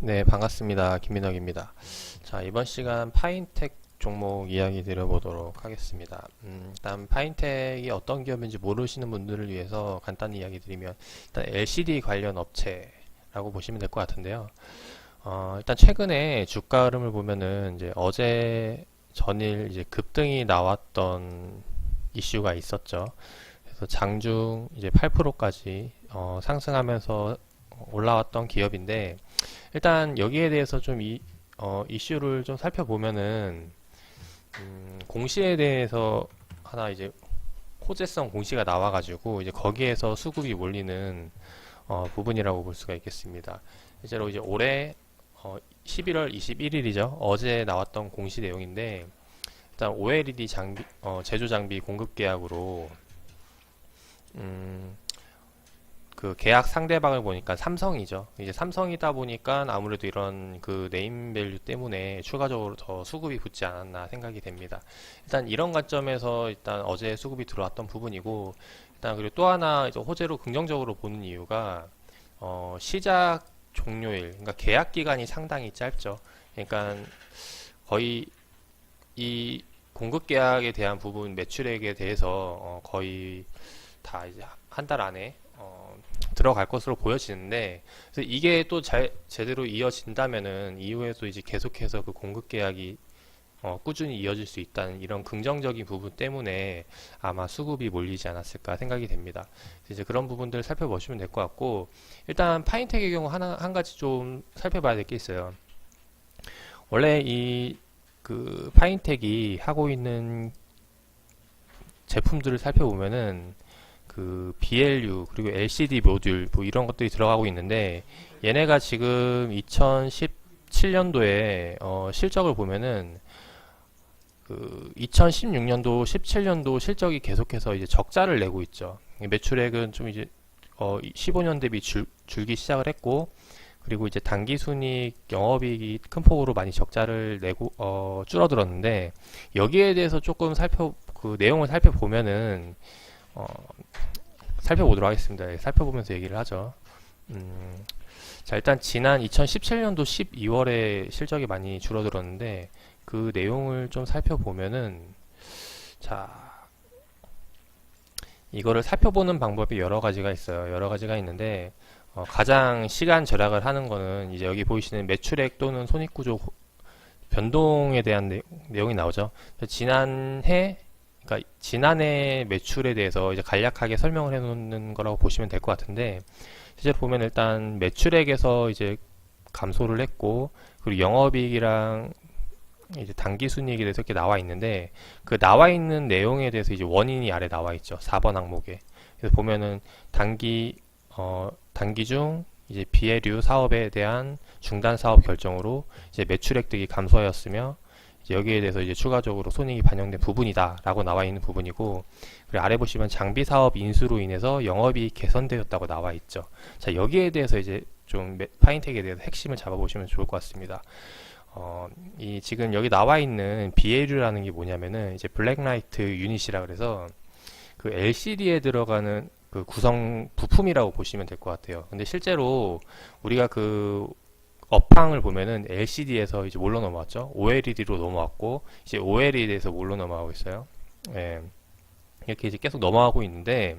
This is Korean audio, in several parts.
네, 반갑습니다. 김민혁입니다. 자, 이번 시간 파인텍 종목 이야기 드려보도록 하겠습니다. 일단 파인텍이 어떤 기업인지 모르시는 분들을 위해서 간단히 이야기 드리면, 일단 LCD 관련 업체라고 보시면 될 것 같은데요. 일단 최근에 주가 흐름을 보면은 이제 어제 전일 이제 급등이 나왔던 이슈가 있었죠. 그래서 장중 이제 8%까지 상승하면서 올라왔던 기업인데, 일단 여기에 대해서 좀 이슈를 좀 살펴보면은 공시에 대해서 하나 이제 호재성 공시가 나와가지고 이제 거기에서 수급이 몰리는 부분이라고 볼 수가 있겠습니다. 실제로 이제 올해 11월 21일이죠. 어제 나왔던 공시 내용인데, 일단 OLED 장비 제조 장비 공급 계약으로 음, 그 계약 상대방을 보니까 삼성이죠. 이제 삼성이다 보니까 아무래도 이런 그 네임밸류 때문에 추가적으로 더 수급이 붙지 않았나 생각이 됩니다. 일단 이런 관점에서 일단 어제 수급이 들어왔던 부분이고, 일단 그리고 또 하나 이제 호재로 긍정적으로 보는 이유가 시작 종료일, 그러니까 계약 기간이 상당히 짧죠. 그러니까 거의 이 공급 계약에 대한 부분 매출액에 대해서 거의 다 이제 한 달 안에 들어갈 것으로 보여지는데, 그래서 이게 또 제대로 이어진다면은 이후에도 이제 계속해서 그 공급 계약이 꾸준히 이어질 수 있다는 이런 긍정적인 부분 때문에 아마 수급이 몰리지 않았을까 생각이 됩니다. 그래서 이제 그런 부분들 살펴보시면 될 것 같고, 일단 파인텍의 경우 한 가지 좀 살펴봐야 될 게 있어요. 원래 이 그 파인텍이 하고 있는 제품들을 살펴보면은 그 BLU 그리고 LCD 모듈 뭐 이런 것들이 들어가고 있는데, 얘네가 지금 2017년도에 실적을 보면은 그 2016년도 17년도 실적이 계속해서 이제 적자를 내고 있죠. 매출액은 좀 이제 15년 대비 줄기 시작을 했고, 그리고 이제 당기순이익 영업이익이 큰 폭으로 많이 적자를 내고 줄어들었는데, 여기에 대해서 조금 그 내용을 살펴보면은 어, 살펴보도록 하겠습니다. 예, 살펴보면서 얘기를 하죠. 자, 일단 지난 2017년도 12월에 실적이 많이 줄어들었는데, 그 내용을 좀 살펴보면은, 자, 이거를 살펴보는 방법이 여러 가지가 있어요. 여러 가지가 있는데, 가장 시간 절약을 하는 거는 이제 여기 보이시는 매출액 또는 손익구조 변동에 대한 내용이 나오죠. 그러니까 지난해 매출에 대해서 이제 간략하게 설명을 해놓는 거라고 보시면 될 것 같은데, 실제로 보면 일단 매출액에서 이제 감소를 했고, 그리고 영업이익이랑 이제 당기순이익에 대해서 이렇게 나와 있는데, 그 나와 있는 내용에 대해서 이제 원인이 아래 나와 있죠. 4번 항목에. 그래서 보면은 단기 중 이제 비해류 사업에 대한 중단 사업 결정으로 이제 매출액 등이 감소하였으며, 이제 여기에 대해서 이제 추가적으로 손익이 반영된 부분이다라고 나와 있는 부분이고, 그리고 아래 보시면 장비 사업 인수로 인해서 영업이 개선되었다고 나와 있죠. 자, 여기에 대해서 이제 좀 파인텍에 대해서 핵심을 잡아보시면 좋을 것 같습니다. 이 지금 여기 나와 있는 BLU라는 게 뭐냐면은 이제 블랙라이트 유닛이라 그래서 그 LCD에 들어가는 그 구성 부품이라고 보시면 될 것 같아요. 근데 실제로 우리가 그 업황을 보면은 LCD에서 이제 뭘로 넘어왔죠? OLED로 넘어왔고, 이제 OLED에서 뭘로 넘어가고 있어요? 예, 이렇게 이제 계속 넘어가고 있는데,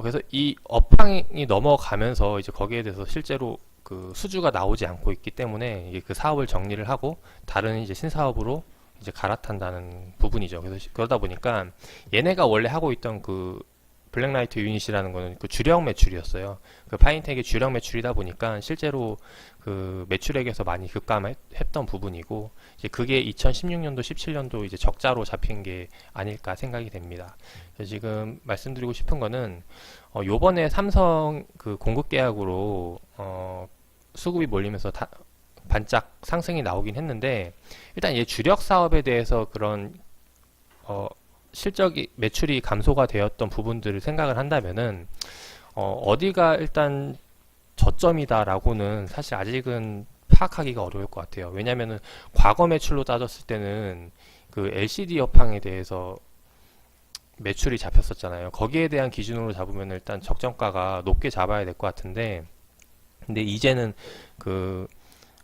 그래서 이 업황이 넘어가면서 이제 거기에 대해서 실제로 그 수주가 나오지 않고 있기 때문에 이게 그 사업을 정리를 하고 다른 이제 신사업으로 이제 갈아탄다는 부분이죠. 그래서 그러다 보니까 얘네가 원래 하고 있던 그 블랙라이트 유닛이라는 거는 그 주력 매출이었어요. 그 파인텍의 주력 매출이다 보니까 실제로 그 매출액에서 많이 급감했던 부분이고, 이제 그게 2016년도, 17년도 이제 적자로 잡힌 게 아닐까 생각이 됩니다. 그래서 지금 말씀드리고 싶은 거는 요번에 삼성 그 공급 계약으로 수급이 몰리면서 반짝 상승이 나오긴 했는데, 일단 얘 주력 사업에 대해서 그런 실적이 매출이 감소가 되었던 부분들을 생각을 한다면은 어디가 일단 저점이다라고는 사실 아직은 파악하기가 어려울 것 같아요. 왜냐면은 과거 매출로 따졌을 때는 그 LCD 업황에 대해서 매출이 잡혔었잖아요. 거기에 대한 기준으로 잡으면 일단 적정가가 높게 잡아야 될 것 같은데, 근데 이제는 그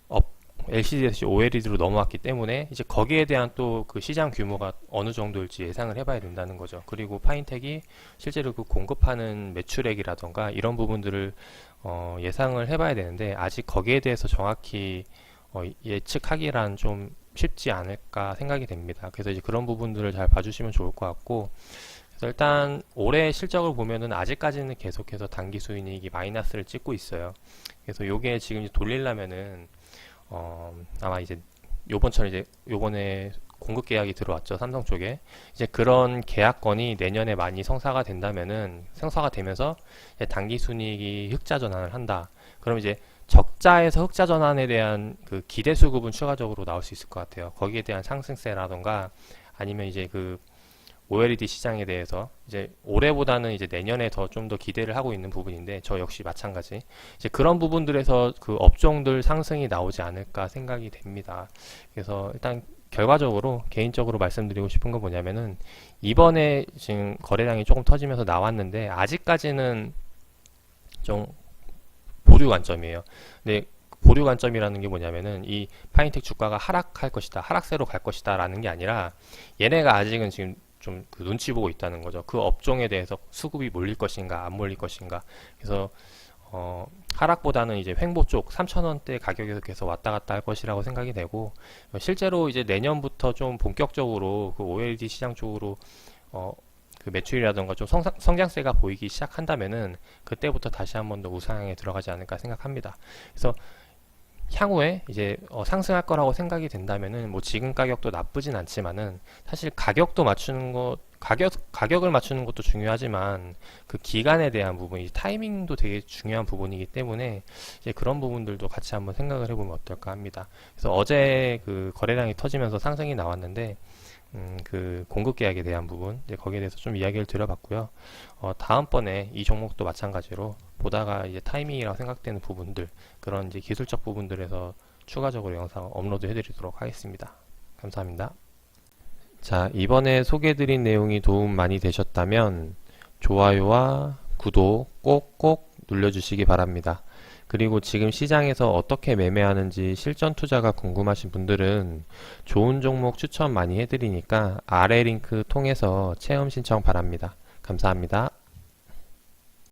업, LCD에서 OLED로 넘어왔기 때문에 이제 거기에 대한 또 그 시장 규모가 어느 정도일지 예상을 해봐야 된다는 거죠. 그리고 파인텍이 실제로 그 공급하는 매출액이라던가 이런 부분들을 예상을 해봐야 되는데 아직 거기에 대해서 정확히 예측하기란 좀 쉽지 않을까 생각이 됩니다. 그래서 이제 그런 부분들을 잘 봐주시면 좋을 것 같고, 그래서 일단 올해 실적을 보면은 아직까지는 계속해서 단기 수익이 마이너스를 찍고 있어요. 그래서 요게 지금 이제 돌리려면은 아마 이제 요번처럼 이제 요번에 공급 계약이 들어왔죠, 삼성 쪽에. 이제 그런 계약건이 내년에 많이 성사가 된다면은 성사가 되면서 이제 단기 순이익이 흑자 전환을 한다. 그럼 이제 적자에서 흑자 전환에 대한 그 기대 수급은 추가적으로 나올 수 있을 것 같아요. 거기에 대한 상승세라던가 아니면 이제 그 OLED 시장에 대해서 이제 올해보다는 이제 내년에 더 좀 더 기대를 하고 있는 부분인데 저 역시 마찬가지. 이제 그런 부분들에서 그 업종들 상승이 나오지 않을까 생각이 됩니다. 그래서 일단 결과적으로 개인적으로 말씀드리고 싶은 건 뭐냐면은 이번에 지금 거래량이 조금 터지면서 나왔는데 아직까지는 좀 보류 관점이에요. 근데 보류 관점이라는 게 뭐냐면은 이 파인텍 주가가 하락할 것이다, 하락세로 갈 것이다 라는 게 아니라 얘네가 아직은 지금 좀 그 눈치 보고 있다는 거죠. 그 업종에 대해서 수급이 몰릴 것인가 안 몰릴 것인가. 그래서 하락보다는 이제 횡보 쪽 3,000원대 가격에서 계속 왔다 갔다 할 것이라고 생각이 되고, 실제로 이제 내년부터 좀 본격적으로 그 OLED 시장 쪽으로 그 매출이라던가 좀 성장세가 보이기 시작한다면은 그때부터 다시 한 번 더 우상향에 들어가지 않을까 생각합니다. 그래서 향후에 이제 상승할 거라고 생각이 된다면은 뭐 지금 가격도 나쁘진 않지만은 사실 가격도 맞추는 것 가격을 맞추는 것도 중요하지만 그 기간에 대한 부분, 이 타이밍도 되게 중요한 부분이기 때문에 이제 그런 부분들도 같이 한번 생각을 해보면 어떨까 합니다. 그래서 어제 그 거래량이 터지면서 상승이 나왔는데 그 공급 계약에 대한 부분, 이제 거기에 대해서 좀 이야기를 드려봤고요. 다음번에 이 종목도 마찬가지로 보다가 이제 타이밍이라고 생각되는 부분들, 그런 이제 기술적 부분들에서 추가적으로 영상 업로드 해드리도록 하겠습니다. 감사합니다. 자, 이번에 소개해드린 내용이 도움 많이 되셨다면 좋아요와 구독 꼭꼭 눌러주시기 바랍니다. 그리고 지금 시장에서 어떻게 매매하는지 실전 투자가 궁금하신 분들은 좋은 종목 추천 많이 해드리니까 아래 링크 통해서 체험 신청 바랍니다. 감사합니다.